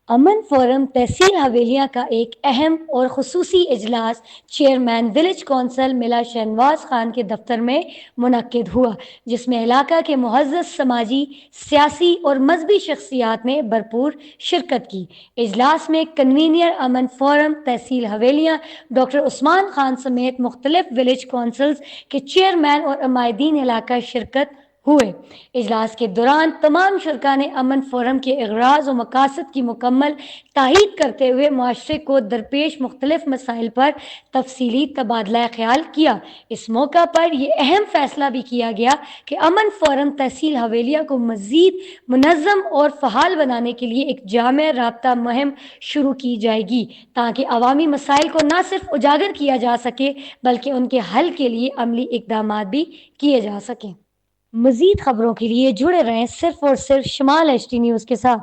امن فورم تحصیل حویلیاں کا ایک اہم اور خصوصی اجلاس چیئرمین ولیج کونسل ملا شہنواز خان کے دفتر میں منعقد ہوا، جس میں علاقہ کے معزز سماجی، سیاسی اور مذہبی شخصیات نے بھرپور شرکت کی۔ اجلاس میں کنوینر امن فورم تحصیل حویلیاں ڈاکٹر عثمان خان سمیت مختلف ولیج کونسلز کے چیئرمین اور عمائدین علاقہ شرکت ہوئے۔ اجلاس کے دوران تمام شرکاء نے امن فورم کے اغراض و مقاصد کی مکمل تائید کرتے ہوئے معاشرے کو درپیش مختلف مسائل پر تفصیلی تبادلہ خیال کیا۔ اس موقع پر یہ اہم فیصلہ بھی کیا گیا کہ امن فورم تحصیل حویلیہ کو مزید منظم اور فعال بنانے کے لیے ایک جامع رابطہ مہم شروع کی جائے گی، تاکہ عوامی مسائل کو نہ صرف اجاگر کیا جا سکے بلکہ ان کے حل کے لیے عملی اقدامات بھی کیے جا سکیں۔ مزید خبروں کے لیے جڑے رہیں صرف اور صرف شمال ایچ ٹی نیوز کے ساتھ۔